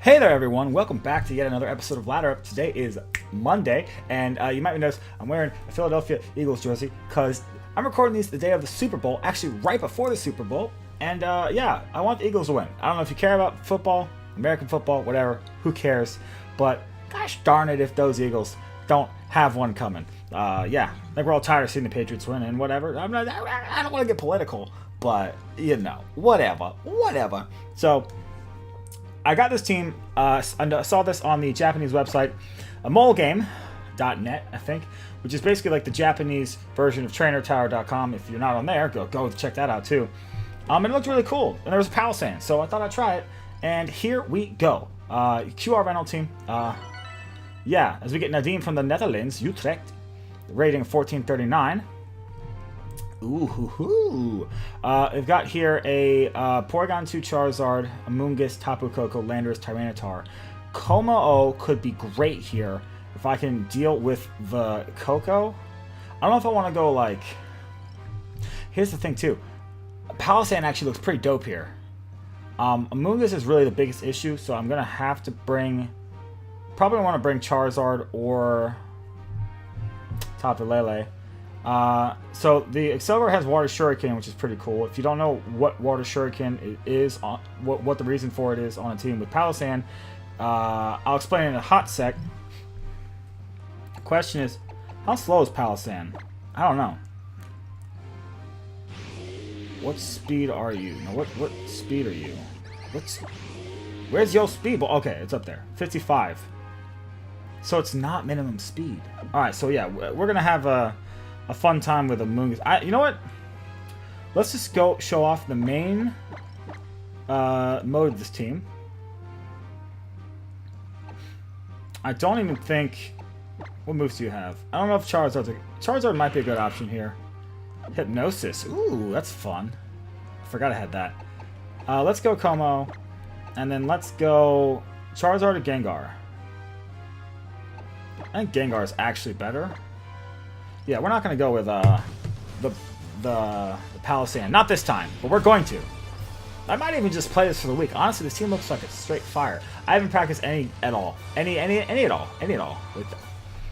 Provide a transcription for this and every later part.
Hey there everyone, welcome back to yet another episode of Ladder Up. Today is Monday, and you might notice I'm wearing a Philadelphia Eagles jersey because I'm recording these the day of the Super Bowl, actually right before the Super Bowl, and yeah, I want the Eagles to win. I don't know if you care about football, American football, whatever, who cares, but gosh darn it if those Eagles don't have one coming. Yeah, I think we're all tired of seeing the Patriots win and whatever. I don't want to get political, but you know, whatever. So I got this team, I saw this on the Japanese website, molegame.net, I think, which is basically like the Japanese version of trainertower.com. If you're not on there, go check that out too. And it looked really cool, and there was a Palisand, so I thought I'd try it, and here we go. QR rental team, yeah, as we get Nadim from the Netherlands, Utrecht, rating 1439. Ooh, we've got here a Porygon 2 Charizard, Amoonguss, Tapu Koko, Landorus, Tyranitar. Como-O could be great here if I can deal with the Koko. I don't know if I want to go like... Here's the thing too. Palisand actually looks pretty dope here. Amoonguss is really the biggest issue, so I'm going to have to bring... Probably want to bring Charizard or Tapu Lele. So the Accelerator has Water Shuriken, which is pretty cool. If you don't know what Water Shuriken is, what the reason for it is on a team with Palisand, I'll explain in a hot sec. The question is, how slow is Palisand? I don't know. What speed are you? No, what speed are you? Where's your speed? Well, okay, it's up there. 55. So it's not minimum speed. Alright, so yeah, we're going to have a fun time with Amoonguss. You know what? Let's just go show off the main mode of this team. I don't even think... What moves do you have? I don't know if Charizard might be a good option here. Hypnosis. Ooh, that's fun. I forgot I had that. Let's go Como. And then let's go Charizard or Gengar. I think Gengar is actually better. Yeah, we're not going to go with the Palisand. Not this time, but we're going to. I might even just play this for the week. Honestly, this team looks like it's straight fire. I haven't practiced any at all. Any at all.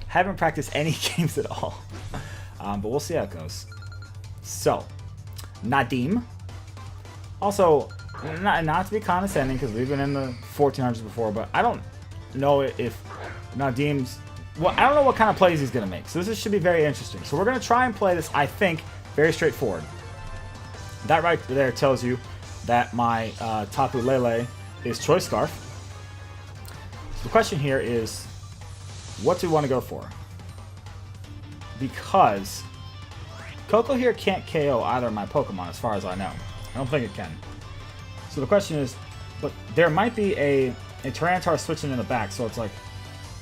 Haven't practiced any games at all. But we'll see how it goes. So, Nadim. Also, not to be condescending, because we've been in the 1400s before, but I don't know if Nadim's... Well, I don't know what kind of plays he's going to make, so this should be very interesting. So we're going to try and play this, I think, very straightforward. That right there tells you that my Tapu Lele is Choice Scarf. So the question here is, what do we want to go for? Because Koko here can't KO either of my Pokemon, as far as I know. I don't think it can. So the question is, but there might be a Tyranitar switching in the back, so it's like,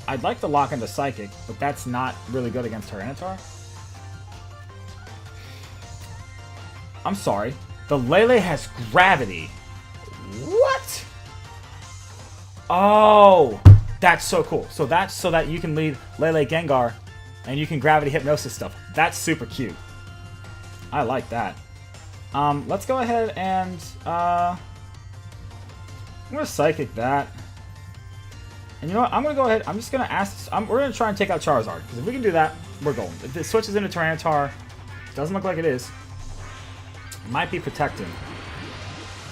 I'd like to lock into Psychic, but that's not really good against Tyranitar. I'm sorry. The Lele has Gravity. What? Oh, that's so cool. So that's so that you can lead Lele Gengar, and you can Gravity Hypnosis stuff. That's super cute. I like that. Let's go ahead and I'm gonna Psychic that. And you know what? I'm going to go ahead. I'm just going to ask... we're going to try and take out Charizard. Because if we can do that, we're golden. If it switches into Tyranitar, doesn't look like it is. It might be protecting.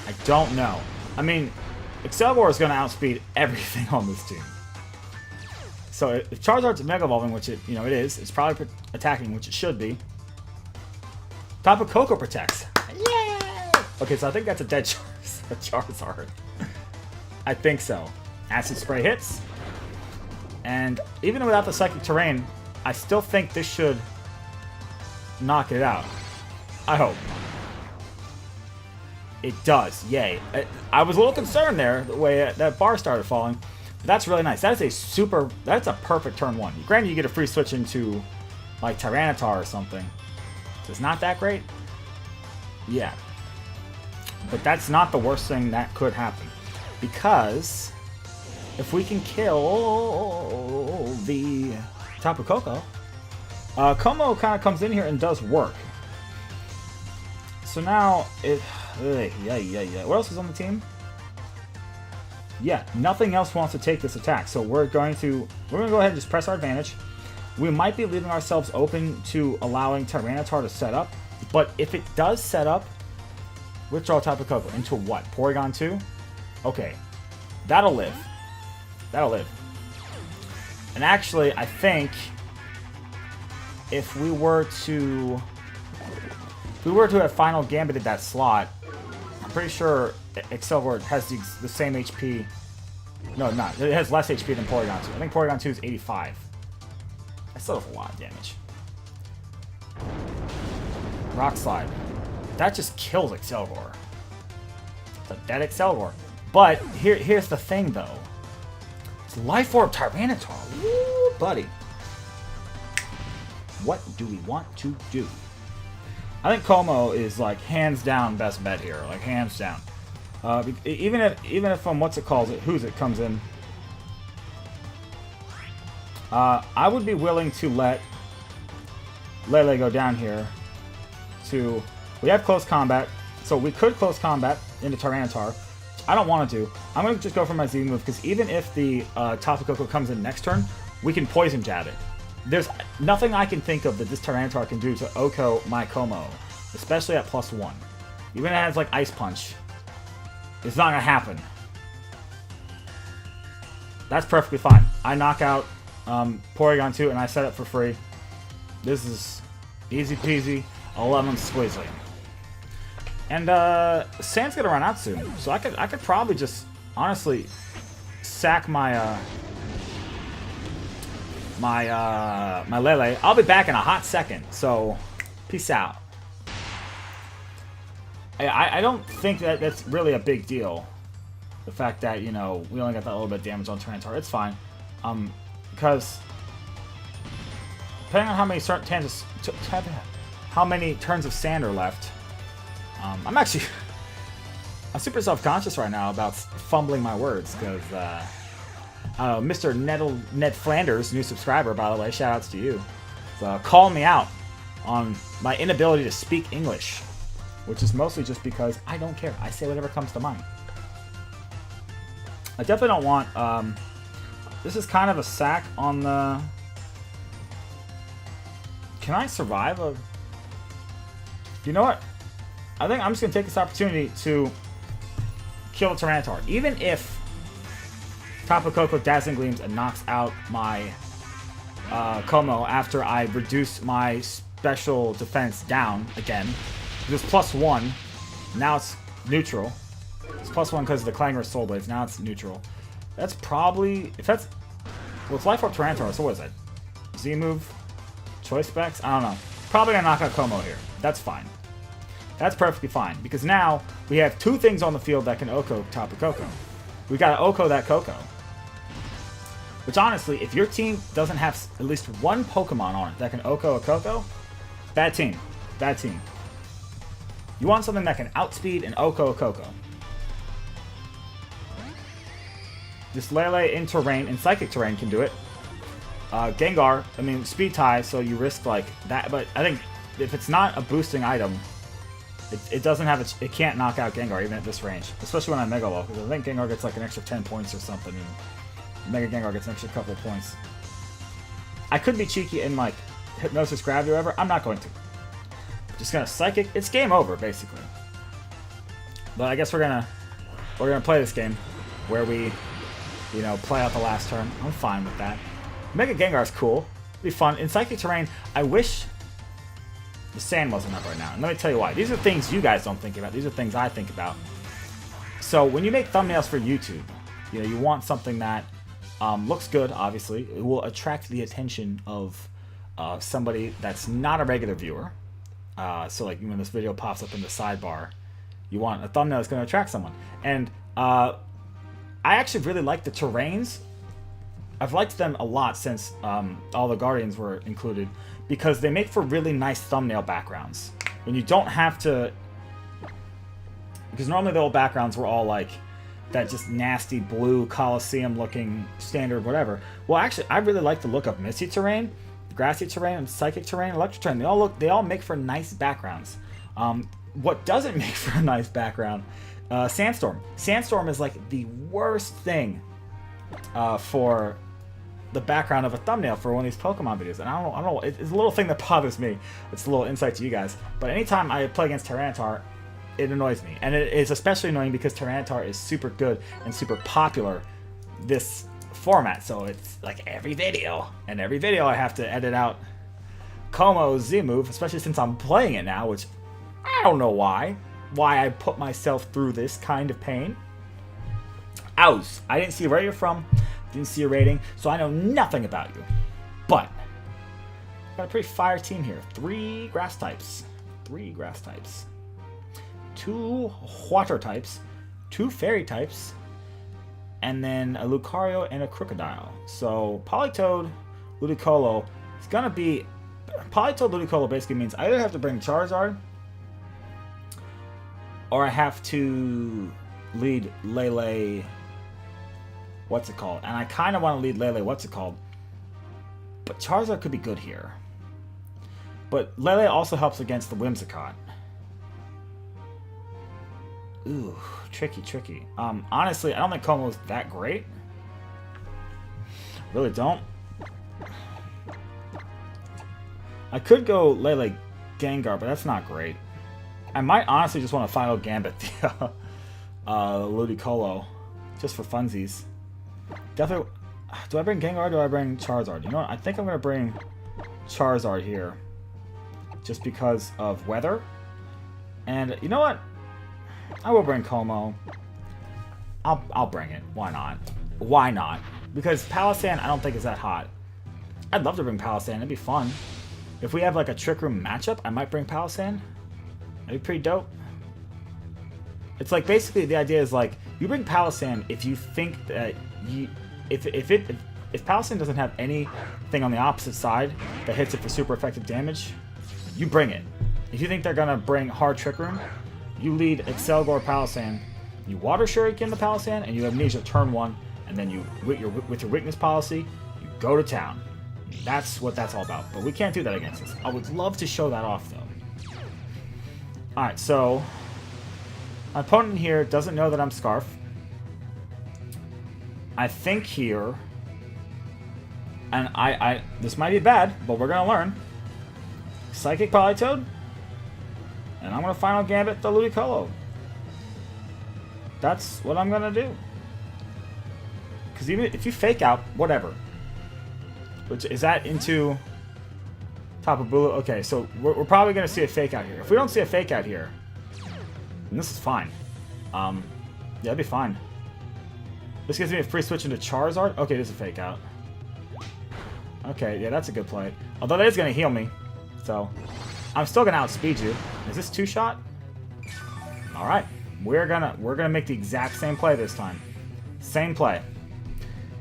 I don't know. I mean, Excalibur is going to outspeed everything on this team. So if Charizard's Mega Evolving, which it is, it's probably attacking, which it should be. Tapu Koko protects. Yay! Okay, so I think that's a dead Charizard. I think so. Acid Spray hits, and even without the Psychic Terrain, I still think this should knock it out. I hope. It does. Yay. I was a little concerned there, the way that bar started falling, but that's really nice. That's a perfect turn one. Granted, you get a free switch into, like, Tyranitar or something. So it's not that great. Yeah. But that's not the worst thing that could happen. Because... if we can kill the Tapu Koko, Como kind of comes in here and does work. So now, yeah. What else is on the team? Yeah, nothing else wants to take this attack. So we're going to go ahead and just press our advantage. We might be leaving ourselves open to allowing Tyranitar to set up. But if it does set up, withdraw Tapu Koko into what? Porygon 2? Okay. That'll live. That'll live. And actually, I think if we were to have Final Gambited that slot, I'm pretty sure Excelgor has the same HP. No, not. It has less HP than Porygon 2. I think Porygon 2 is 85. That still does a lot of damage. Rock Slide. That just kills Excelgor. It's a dead Excelgor. But here's the thing, though. It's Life Orb Tyranitar. Woo, buddy. What do we want to do? I think Como is like hands down best bet here, like hands down. Even if what's it calls it, who's it comes in. I would be willing to let Lele go down here. We have close combat, so we could close combat into Tyranitar. I don't want to do. I'm going to just go for my Z move, because even if the Tapu Koko comes in next turn, we can Poison Jab it. There's nothing I can think of that this Tyranitar can do to Oko my Como, especially at +1. Even if it has like Ice Punch, it's not going to happen. That's perfectly fine. I knock out Porygon 2 and I set it for free. This is easy peasy, lemon squeezy. And Sand's gonna run out soon, so I could probably just honestly sack my my Lele. I'll be back in a hot second, so peace out. I don't think that's really a big deal. The fact that, you know, we only got that little bit of damage on Tyranitar, it's fine. Because depending on how many turns of sand are left, I'm super self-conscious right now about fumbling my words, because Mr. Ned Flanders, new subscriber, by the way, shout-outs to you, called me out on my inability to speak English, which is mostly just because I don't care. I say whatever comes to mind. I definitely don't want... this is kind of a sack on the... Can I survive a... You know what? I think I'm just going to take this opportunity to kill the Tyranitar. Even if Tapu Koko Dazzling Gleams and knocks out my Como after I reduce my special defense down again. It was +1. Now it's neutral. It's +1 because of the Clangorous Soul Blades. Now it's neutral. That's probably... If that's... Well, it's Life Orb Tyranitar, so what is that? Z move? Choice specs? I don't know. Probably gonna knock out Como here. That's fine. That's perfectly fine, because now we have two things on the field that can Oko Tapu Koko. We gotta Oko that Koko. Which honestly, if your team doesn't have at least one Pokemon on it that can Oko a Koko, bad team. Bad team. You want something that can outspeed and Oko a Koko. This Lele in terrain, in Psychic terrain can do it. Gengar, I mean, Speed Tie, so you risk like that, but I think if it's not a boosting item, it doesn't have it can't knock out Gengar even at this range, especially when I'm Mega Low, because I think Gengar gets like an extra 10 points or something, and Mega Gengar gets an extra couple of points. I could be cheeky and like Hypnosis Gravity or whatever. I'm not going to. Just gonna Psychic. It's game over basically. But I guess we're gonna play this game where we, you know, play out the last turn. I'm fine with that. Mega Gengar is cool. It'd be fun. In Psychic terrain, I wish the sand wasn't up right now. And let me tell you why. These are things you guys don't think about. These are things I think about. So when you make thumbnails for YouTube, you know, you want something that looks good, obviously. It will attract the attention of somebody that's not a regular viewer. So like when this video pops up in the sidebar, you want a thumbnail that's going to attract someone. And I actually really like the terrains. I've liked them a lot since all the Guardians were included, because they make for really nice thumbnail backgrounds. When you don't have to... Because normally the old backgrounds were all like that just nasty blue Coliseum looking standard whatever. Well, actually, I really like the look of Misty terrain, Grassy terrain, and Psychic terrain, Electric terrain. They all make for nice backgrounds. What doesn't make for a nice background Sandstorm. Sandstorm is like the worst thing for the background of a thumbnail for one of these Pokemon videos. And I don't know, it's a little thing that bothers me. It's a little insight to you guys. But anytime I play against Tyranitar, it annoys me. And it is especially annoying because Tyranitar is super good and super popular this format. So it's like every video. And every video I have to edit out Como's Z-move, especially since I'm playing it now, which I don't know why I put myself through this kind of pain. Ows. I didn't see where you're from, didn't see your rating, so I know nothing about you. But got a pretty fire team here. 3 grass types. 2 water types, 2 fairy types, and then a Lucario and a Crocodile. So Politoed, Ludicolo is gonna be Politoed Ludicolo basically means I either have to bring Charizard or I have to lead Lele, what's it called? And I kind of want to lead Lele, what's it called? But Charizard could be good here. But Lele also helps against the Whimsicott. Ooh, tricky. Honestly, I don't think Como's that great. Really don't. I could go Lele Gengar, but that's not great. I might honestly just want to Final Gambit the Ludicolo, just for funsies. Definitely. Do I bring Gengar or do I bring Charizard? You know what? I think I'm going to bring Charizard here. Just because of weather. And you know what? I will bring Como. I'll bring it. Why not? Why not? Because Palossand I don't think is that hot. I'd love to bring Palossand. It'd be fun. If we have like a Trick Room matchup, I might bring Palossand. That'd be pretty dope. It's like basically the idea is like you bring Palossand if you think that if Palossand doesn't have anything on the opposite side that hits it for super effective damage, you bring it. If you think they're gonna bring hard Trick Room, you lead Excelgor Palossand, you Water Shuriken the Palossand, and you Amnesia turn 1, and then you with your weakness policy, you go to town. That's what that's all about. But we can't do that against us. I would love to show that off though. Alright, so my opponent here doesn't know that I'm Scarf. I think here, and this might be bad, but we're gonna learn. Psychic Politoed, and I'm gonna Final Gambit the Ludicolo. That's what I'm gonna do. Because even if you fake out, whatever. Which is that into Tapu Bulu? Okay, so we're probably gonna see a fake out here. If we don't see a fake out here, then this is fine. Yeah, it'd be fine. This gives me a free switch into Charizard. Okay, this is a fake out. Okay, yeah, that's a good play. Although that is gonna heal me, so I'm still gonna outspeed you. Is this 2-shot? All right, we're gonna make the exact same play this time. Same play.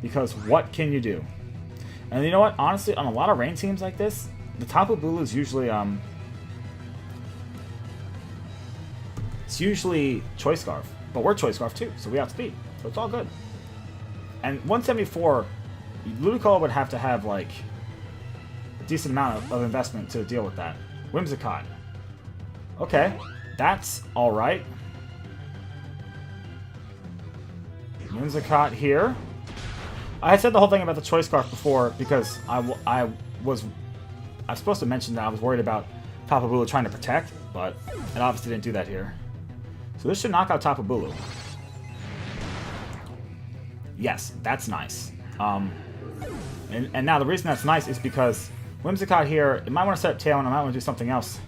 Because what can you do? And you know what? Honestly, on a lot of rain teams like this, the Tapu Bulu is usually it's usually Choice Scarf, but we're Choice Scarf too, so we outspeed, so it's all good. And 174, Ludicolo would have to have like a decent amount of investment to deal with that. Whimsicott. Okay, that's all right. Whimsicott here. I said the whole thing about the Choice Scarf before because I was supposed to mention that I was worried about Tapu Bulu trying to protect, but it obviously didn't do that here. So this should knock out Tapu Bulu. Yes, that's nice. And now the reason that's nice is because Whimsicott here, it might want to set up Tail and I might want to do something else.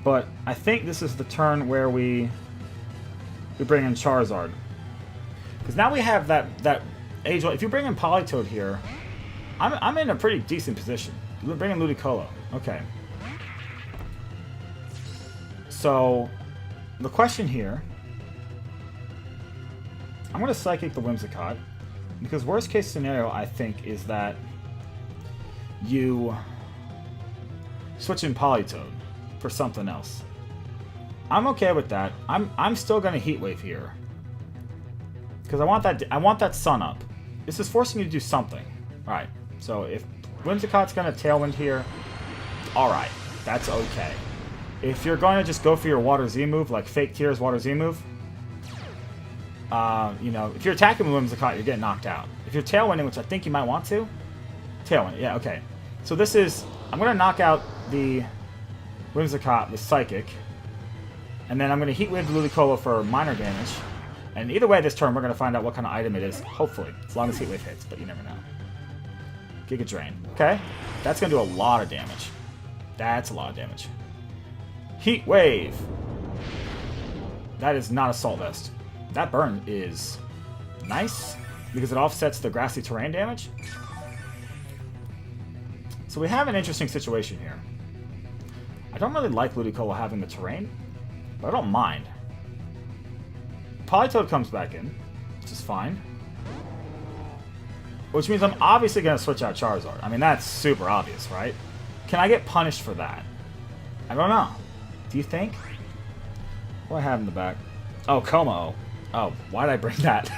But I think this is the turn where we bring in Charizard. Because now we have that age. If you bring in Politoed here, I'm in a pretty decent position. Bring in Ludicolo. Okay. So the question here, I'm going to Psychic the Whimsicott. Because worst case scenario, I think, is that you switch in Politoed for something else. I'm okay with that. I'm still going to Heat Wave here. Because I want that Sun Up. This is forcing you to do something. Alright, so if Whimsicott's going to Tailwind here, alright, that's okay. if you're going to just go for your Water Z move, like fake Tears Water Z move, you know, if you're attacking with Whimsicott, you're getting knocked out. If you're Tailwinding, which I think you might want to, Tailwind, yeah, okay. So this is, I'm going to knock out the Whimsicott with Psychic, and then I'm going to Heat Wave the Ludicolo for minor damage. And either way this turn, we're going to find out what kind of item it is, hopefully, as long as Heat Wave hits, but you never know. Giga Drain, okay. That's going to do a lot of damage. That's a lot of damage. Heat Wave. That is not Assault Vest. That burn is nice because it offsets the grassy terrain damage. So we have an interesting situation here. I don't really like Ludicolo having the terrain, but I don't mind. Politoed comes back in, which is fine. Which means I'm obviously going to switch out Charizard. I mean, that's super obvious, right? Can I get punished for that? I don't know. Do you think? What do I have in the back? Oh, Como. Oh, why did I bring that?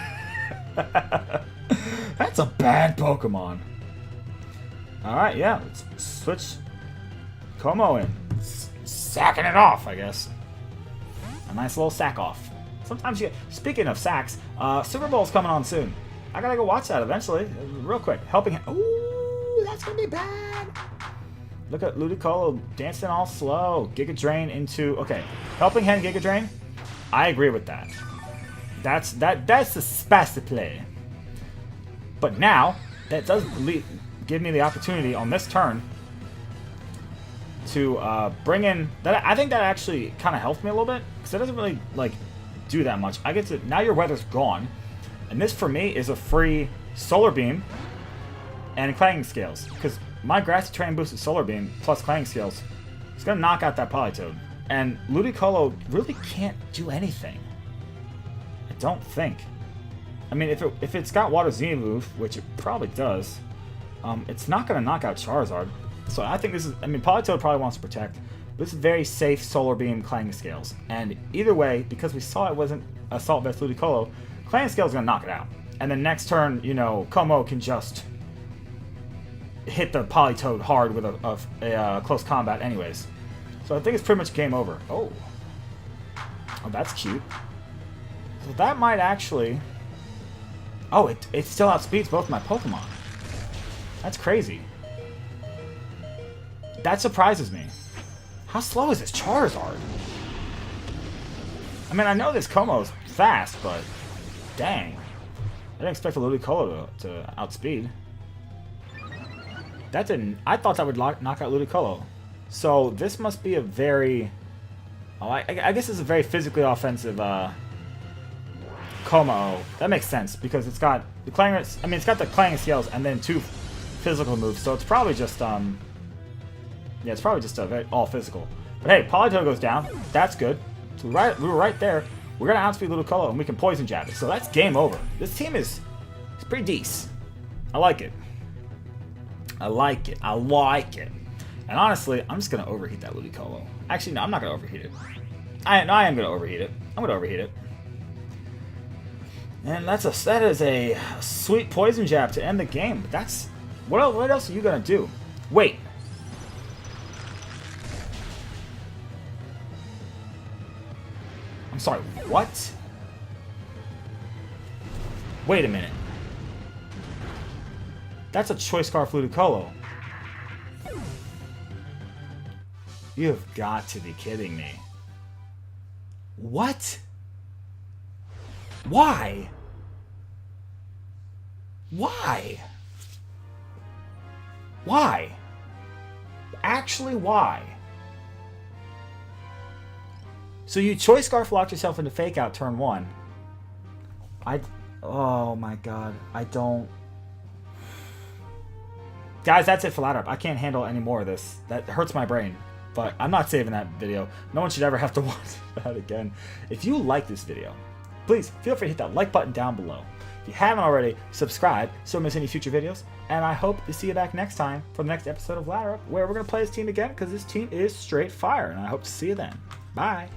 That's a bad Pokemon. Alright, yeah. Let's switch Como in. Sacking it off, I guess. A nice little sack off. Sometimes you... Speaking of sacks, Super Bowl's coming on soon. I gotta go watch that eventually. Real quick. Helping Hand. Ooh, that's gonna be bad. Look at Ludicolo dancing all slow. Giga Drain into... Okay. Helping Hand Giga Drain. I agree with that. That's the spicy play. But now, that does give me the opportunity on this turn to bring in... that. I think that actually kind of helped me a little bit. Because it doesn't really, like, do that much. I get to... Now your weather's gone. And this, for me, is a free Solar Beam and Clanging Scales. Because my Grassy Terrain boosted Solar Beam plus Clanging Scales is going to knock out that Politoed. And Ludicolo really can't do anything. I don't think. I mean, if it's got Water Z move, which it probably does, it's not going to knock out Charizard. So I think this is... I mean, Politoed probably wants to protect. This is very safe Solar Beam Clanging Scales. And either way, because we saw it wasn't Assault Vest Ludicolo, Clanging Scales is going to knock it out. And then next turn, you know, Como can just hit the Politoed hard with a close combat anyways. So I think it's pretty much game over. Oh. Oh, that's cute. So that might actually... Oh, it still outspeeds both my Pokemon. That's crazy. That surprises me. How slow is this Charizard? I mean, I know this Como's fast, but... Dang. I didn't expect the Ludicolo to outspeed. That didn't... I thought that would knock out Ludicolo. So, this must be a very... Oh, I guess it's a very physically offensive, Como. That makes sense, because it's got the Clanging... I mean, it's got the Clanging Scales and then 2 physical moves, so it's probably just, Yeah, it's probably just all physical. But hey, Politoed goes down. That's good. So we were right there. We're going to outspeed Ludicolo, and we can Poison Jab it. So that's game over. This team is pretty decent. I like it. I like it. I like it. And honestly, I'm just going to overheat that Ludicolo. Actually, no, I'm not going to overheat it. I am going to overheat it. I'm going to overheat it. And that is a sweet Poison Jab to end the game. But that's... What else are you going to do? Wait. I'm sorry, what? Wait a minute. That's a Choice Scarf Ludicolo. You have got to be kidding me. What? Why? Why? Why? Actually, why? So you Choice Scarf locked yourself into Fake Out turn 1. Oh my god. I don't... Guys, that's it for Ladder Up. I can't handle any more of this. That hurts my brain. But I'm not saving that video. No one should ever have to watch that again. If you like this video, please feel free to hit that like button down below. If you haven't already, subscribe so you don't miss any future videos. And I hope to see you back next time for the next episode of Ladder Up, where we're going to play this team again, because this team is straight fire. And I hope to see you then. Bye.